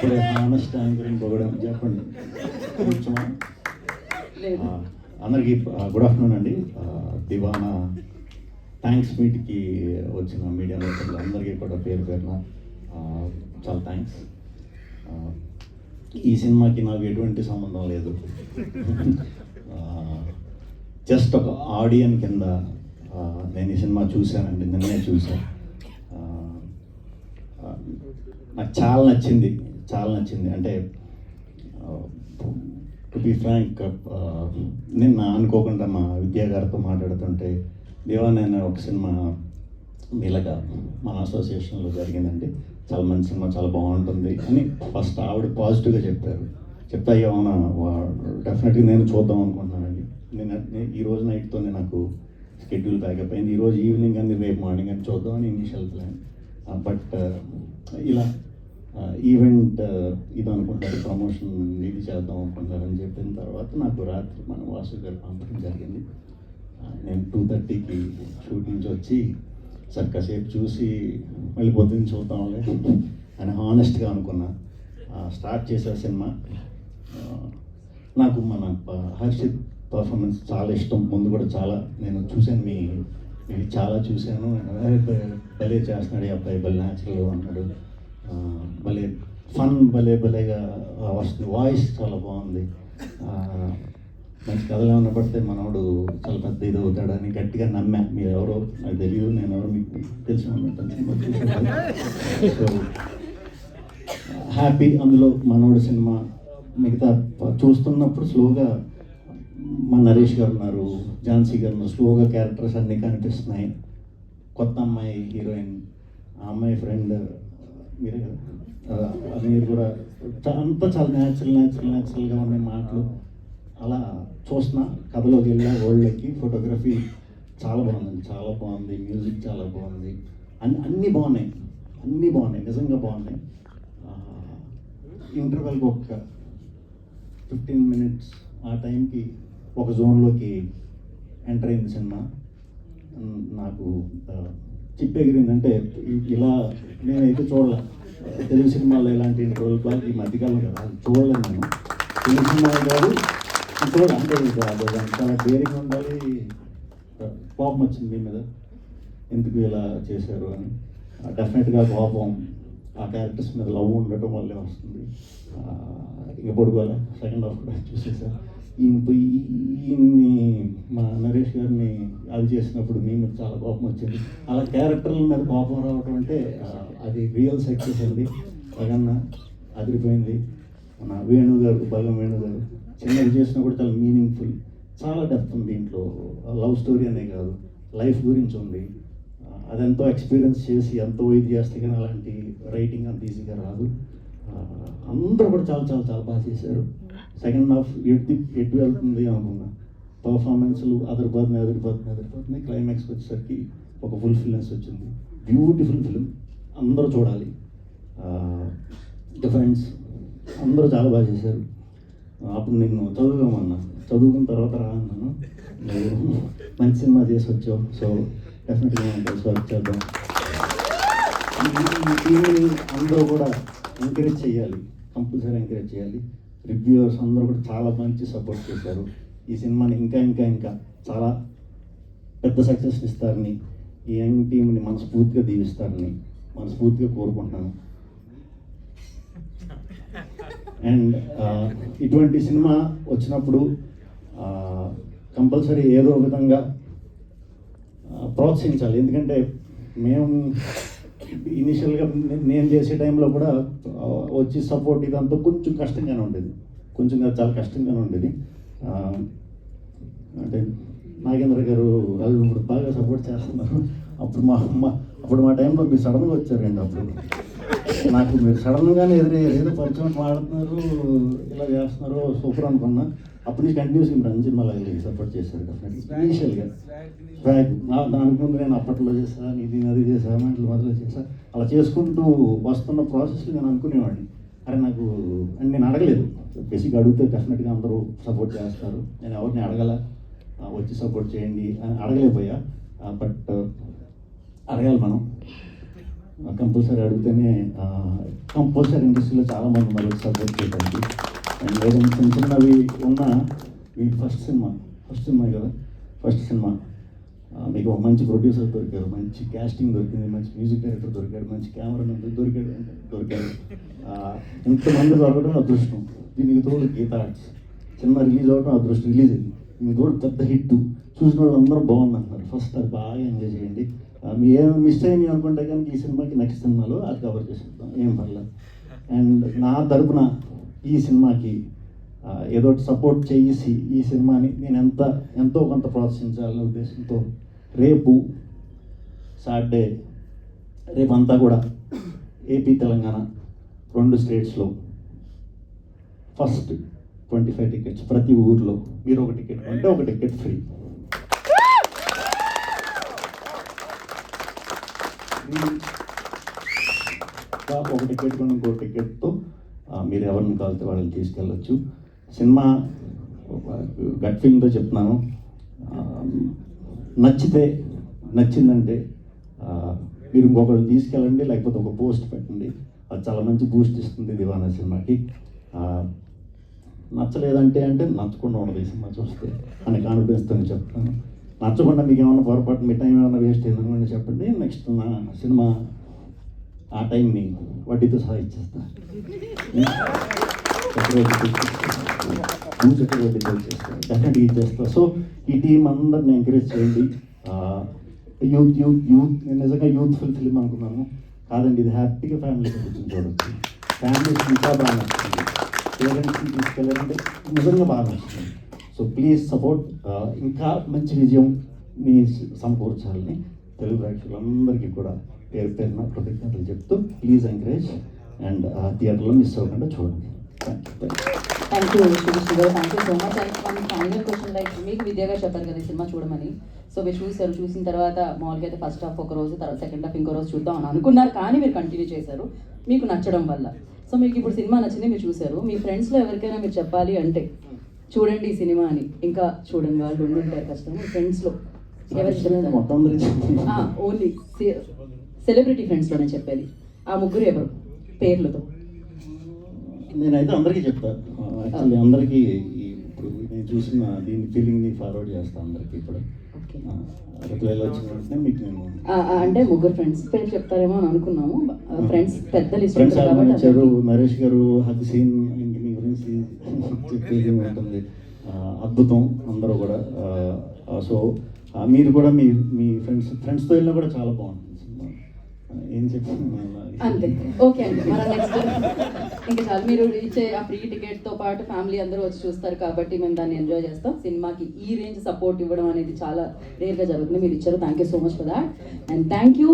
Honest anchoring పొగడం చెప్పండి కొంచెం. అందరికీ గుడ్ ఆఫ్టర్నూన్ అండి. దివానా థ్యాంక్స్ మీట్కి వచ్చిన మీడియా మిత్రులు అందరికీ కూడా పేరు పేరున చాలా థ్యాంక్స్. ఈ సినిమాకి నాకు ఎటువంటి సంబంధం లేదు. జస్ట్ ఒక ఆడియన్ కింద నేను ఈ సినిమా చూశానండి, నిన్నే చూశాను. నాకు చాలా నచ్చింది. అంటే టు బి ఫ్రాంక్, నిన్న అనుకోకుండా మా విద్యా గారితో మాట్లాడుతుంటే దేవాన్ అనే ఒక సినిమా మీలాగా మన అసోసియేషన్లో జరిగిందండి, చాలా మంచి సినిమా, చాలా బాగుంటుంది అని ఫస్ట్ ఆవిడ పాజిటివ్గా చెప్పారు. చెప్తా ఏమన్నా డెఫినెట్గా నేను చూద్దాం అనుకుంటున్నానండి. నేను ఈరోజు నైట్తోనే నాకు షెడ్యూల్ ప్యాకప్ అయింది. ఈరోజు ఈవినింగ్ అని రేపు మార్నింగ్ అని చూద్దామని ఇనిషియల్ ప్లాన్. బట్ ఇలా ఈవెంట్ ఇది అనుకుంటారు, ప్రమోషన్ ఇది చేద్దాం అనుకుంటారని చెప్పిన తర్వాత నాకు రాత్రి మన వాసు గారు పంపడం జరిగింది. నేను 2:30కి షూటింగ్స్ వచ్చి సార్ కాసేపు చూసి మళ్ళీ పొద్దున్న చూద్దాంలే అని హానెస్ట్గా అనుకున్నా. స్టార్ట్ చేసే సినిమా నాకు మన హర్షిత్ పర్ఫార్మెన్స్ చాలా ఇష్టం. ముందు కూడా చాలా నేను చూశాను, మీ చాలా చూశాను. భలే చేస్తున్నాడు ఈ అబ్బాయి, భలే న్యాచురల్ అన్నాడు, భలే ఫన్ భలేగా వస్తుంది, వాయిస్ చాలా బాగుంది, మంచి కథలు ఏమన్నా పడితే మనోడు చాలా పెద్ద ఇది అవుతాడని గట్టిగా నమ్మా. మీరు ఎవరో నాకు తెలియదు, నేను ఎవరో మీకు తెలిసి ఉంటాను. So happy. అందులో మనోడు సినిమా మిగతా చూస్తున్నప్పుడు స్లోగా మన నరేష్ గారు ఉన్నారు, ఝాన్సీ గారు ఉన్నారు, స్లోగా క్యారెక్టర్స్ అన్నీ కనిపిస్తున్నాయి. కొత్త అమ్మాయి హీరోయిన్, ఆ అమ్మాయి ఫ్రెండ్ మీరే కదా, మీరు కూడా అంతా చాలా న్యాచురల్గా ఉన్నాయి మాటలు. అలా చూస్తున్నా, కథలోకి వెళ్ళా, వరల్డ్కి ఫోటోగ్రఫీ చాలా బాగుంది, మ్యూజిక్ చాలా బాగుంది, అన్నీ బాగున్నాయి, నిజంగా బాగున్నాయి. ఇంటర్వెల్కి ఒక 15 minutes ఆ టైంకి ఒక జోన్లోకి ఎంటర్ అయింది సినిమా. నాకు చిప్పెగిరిందంటే ఇలా నేనైతే చూడలే తెలుగు సినిమాల్లో ఇలాంటి ఇంటర్వెల్ బ్లాక్ ఈ మధ్యకాలం కదా చూడలేదు నేను. తెలుగు సినిమాలు కాదు చూడాలి అంటే చాలా డేరింగ్ ఉండాలి. కోపం వచ్చింది మీ మీద, ఎందుకు ఇలా చేశారు అని. డెఫినెట్గా కోపం ఆ క్యారెక్టర్స్ మీద లవ్ ఉండటం వల్లే వస్తుంది. ఇంకా పడుకోలే, సెకండ్ హాఫ్ కూడా చూసేసారు. ఈయన్ని మా నరేష్ గారిని అది చేసినప్పుడు మీ మీద చాలా కోపం వచ్చింది. అలా క్యారెక్టర్ల మీద కోపం రావటం అంటే అది రియల్ సక్సెస్ అండి. జగన్న అదిరిపోయింది. మన వేణు గారు, బలం వేణు గారు చిన్నది చేసినా కూడా చాలా మీనింగ్ఫుల్, చాలా డెప్త్ ఉంది దీంట్లో. లవ్ స్టోరీ అనే కాదు, లైఫ్ గురించి ఉంది. అదెంతో ఎక్స్పీరియన్స్ చేసి ఎంతో ఇది చేస్తే కానీ అలాంటి రైటింగ్ అంత ఈజీగా రాదు. అందరూ కూడా చాలా బాగా చేశారు. సెకండ్ హాఫ్ ఎటు వెళ్తుంది అనుకున్నా, పర్ఫార్మెన్స్లు అదిరిపోతున్నాయి. క్లైమాక్స్కి వచ్చేసరికి ఒక ఫుల్ఫిల్నెస్ వచ్చింది. బ్యూటిఫుల్ ఫిలిం, అందరూ చూడాలి. ఫ్రెండ్స్ అందరూ చాలా బాగా చేశారు. అప్పుడు నేను చదువుకోమన్నా, చదువుకున్న తర్వాత రా అన్నాను. మంచి సినిమా చేసి వచ్చావు, సో డెఫినెట్గా మనం కలిసి వర్క్ చేద్దాం. ఈ టీంని అందరూ కూడా ఎంకరేజ్ చేయాలి, కంపల్సరీ ఎంకరేజ్ చేయాలి. రివ్యూవర్స్ అందరూ కూడా చాలా మంచి సపోర్ట్ చేశారు. ఈ సినిమాని ఇంకా చాలా పెద్ద సక్సెస్ ఇస్తారని, ఈ యంగ్ టీంని మనస్ఫూర్తిగా దీవిస్తారని మనస్ఫూర్తిగా కోరుకుంటున్నాను. అండ్ ఇటువంటి సినిమా వచ్చినప్పుడు కంపల్సరీ ఏదో విధంగా ప్రోత్సహించాలి. ఎందుకంటే మేము ఇనిషియల్గా నేను చేసే టైంలో కూడా వచ్చి సపోర్ట్ ఇదంతా కొంచెం కష్టంగానే ఉండేది, చాలా కష్టంగానే ఉండేది. అంటే నాగేంద్ర గారు వాళ్ళు ఇప్పుడు బాగా సపోర్ట్ చేస్తున్నారు. అప్పుడు మా టైంలో మీరు సడన్గా వచ్చారండి. అప్పుడు నాకు మీరు సడన్గానే ఎదురయ్యారు, ఏదో పరిచయం మాడుతున్నారు, ఇలా చేస్తున్నారు, సూపర్ అనుకున్నా. అప్పటి నుంచి కంటిన్యూస్గా మీరు అన్ని సినిమాలు సపోర్ట్ చేశారు. డెఫినెట్గా ఇనిషియల్గా దానికి ముందు నేను అప్పట్లో చేశాను, అది చేశాను, ఇంట్లో మొదలు చేశాను. అలా చేసుకుంటూ వస్తున్న ప్రాసెస్లో నేను అనుకునేవాడిని, అరే నాకు అని నేను అడగలేదు. బేసిక్గా అడిగితే డెఫినెట్గా అందరూ సపోర్ట్ చేస్తారు, నేను ఎవరిని అడగల, వచ్చి సపోర్ట్ చేయండి అని అడగలేకపోయా. బట్ అడగాలి మనం. కంపల్సరీ అడిగితేనే కంపల్సరీ ఇండస్ట్రీలో చాలామంది ఉన్నారు సపోర్ట్ చేయడానికి. అండ్ ఏదైనా చిన్న చిన్నవి ఉన్నా మీకు ఫస్ట్ సినిమా కదా, ఫస్ట్ సినిమా మీకు ఒక మంచి ప్రొడ్యూసర్ దొరికారు, మంచి క్యాస్టింగ్ దొరికింది, మంచి మ్యూజిక్ డైరెక్టర్ దొరికాడు, మంచి కెమెరామెన్ దొరికాడు. ఇంతమంది దొరకడం అదృష్టం. దీనికి తోడు గీత ఆర్ట్స్ సినిమా రిలీజ్ అవ్వడం అదృష్టం, రిలీజ్ అయింది. దీనికి తోడు పెద్ద హిట్, చూసిన వాళ్ళు అందరూ బాగుందంటున్నారు. ఫస్ట్ అది బాగా ఎంజాయ్ చేయండి. మీ ఏమైనా మిస్ అయ్యి అనుకుంటే కానీ ఈ సినిమాకి నెక్స్ట్ సినిమాలో అది కవర్ చేసేద్దాం, ఏం పర్లేదు. అండ్ నా తరపున ఈ సినిమాకి ఏదో సపోర్ట్ చేసి ఈ సినిమాని నేను ఎంతో కొంత ప్రోత్సహించాలనే ఉద్దేశంతో రేపు సాటర్డే రేపంతా కూడా ఏపీ తెలంగాణ 2 స్టేట్స్లో ఫస్ట్ 25 టికెట్స్ ప్రతి ఊర్లో మీరు ఒక టికెట్ అంటే ఒక టికెట్ ఫ్రీ. ఒక టికెట్ కొన్ని ఇంకో టికెట్తో మీరు ఎవరిని కావాలితే వాళ్ళని తీసుకెళ్ళచ్చు. సినిమా గట్ ఫీలింగ్తో చెప్తున్నాను, నచ్చిందంటే మీరు ఇంకొకరిని తీసుకెళ్ళండి, లేకపోతే ఒక పోస్ట్ పెట్టండి, అది చాలా మంచి బూస్ట్ ఇస్తుంది దివానా సినిమాకి. నచ్చలేదంటే నచ్చకుండా ఉండదు ఈ సినిమా చూస్తే అని కాన్ఫిడెన్స్తో చెప్తాను. నచ్చకుండా మీకు ఏమైనా పొరపాటు మీ టైం ఏమైనా వేస్ట్ అయిందని చెప్పండి, నెక్స్ట్ నా సినిమా ఆ టైంని వడ్డీతో సహా ఇచ్చేస్తా, డెఫినెట్గా ఇచ్చేస్తా. సో ఈ టీం అందరిని ఎంకరేజ్ చేయండి. యూత్ నేను నిజంగా యూత్ఫుల్ ఫిలిం అనుకున్నాను, కాదండి ఇది హ్యాపీగా ఫ్యామిలీతో కూర్చొని చూడవచ్చు. ఫ్యామిలీస్ ఇంకా బాగా నచ్చుతుంది, పేరెంట్స్ని తీసుకెళ్ళాలంటే నిజంగా బాగా నచ్చుతుంది. So please support. ఇంకా మంచి విజయంని సమకూర్చాలని తెలుగు ప్రేక్షకులందరికీ కూడా పేరు పేరున కృతజ్ఞతలు చెప్తూ ప్లీజ్ ఎంకరేజ్ అండ్ థియేటర్లో మిస్ అవ్వకుండా చూడండి. థ్యాంక్ యూ శ్రీ గారు, thank you so much. And one final question, like మీకు విద్యగా చెప్పారు కదా ఈ సినిమా చూడమని, సో మీరు చూసిన తర్వాత మామూలుగా అయితే ఫస్ట్ హాఫ్ ఒక రోజు, తర్వాత సెకండ్ హాఫ్ ఇంకో రోజు చూద్దాం అని అనుకున్నారు, కానీ మీరు కంటిన్యూ చేశారు మీకు నచ్చడం వల్ల. సో మీకు ఇప్పుడు సినిమా నచ్చింది, మీరు చూశారు. మీ ఫ్రెండ్స్లో ఎవరికైనా మీరు చెప్పాలి అంటే చూడండి ఈ సినిమా అని, ఇంకా చూడండి వాళ్ళు ఉండుంటారు కష్టం, మీ ఫ్రెండ్స్లో ఓన్లీ సెలబ్రిటీ ఫ్రెండ్స్లోనే చెప్పేది ఆ ముగ్గురు ఎవరు పేర్లతో? నేనైతే అందరికీ చెప్తాను. యాక్చువల్లీ అందరికీ ఇప్పుడు నేను చూసిన దీని ఫీలింగ్ని ఫార్వర్డ్ చేస్తాను అందరికీ. ఇప్పుడు వచ్చిన మీకు నేను అంటే ముగ్గురు ఫ్రెండ్స్ పేరు చెప్తారేమో అని అనుకున్నాము. ఫ్రెండ్స్ పెద్ద లిస్ట్ ఇచ్చారు. నరేష్ గారు హగ్ సీన్ ఇంక మీ గురించి చెప్పేది ఉంటుంది, అద్భుతం అందరూ కూడా. సో మీరు కూడా మీ ఫ్రెండ్స్తో వెళ్ళినా కూడా చాలా బాగుంటుంది సినిమా. ఏం చెప్పాను అంతే. ఓకే అండి, మరి నెక్స్ట్ ఇంకా చాలు. మీరు ఇచ్చే ఆ ఫ్రీ టికెట్తో పాటు ఫ్యామిలీ అందరూ వచ్చి చూస్తారు కాబట్టి మేము దాన్ని ఎంజాయ్ చేస్తాం. సినిమాకి ఈ రేంజ్ సపోర్ట్ ఇవ్వడం అనేది చాలా రేర్గా జరుగుతుంది, మీరు ఇచ్చారు. Thank you so much for that and thank you.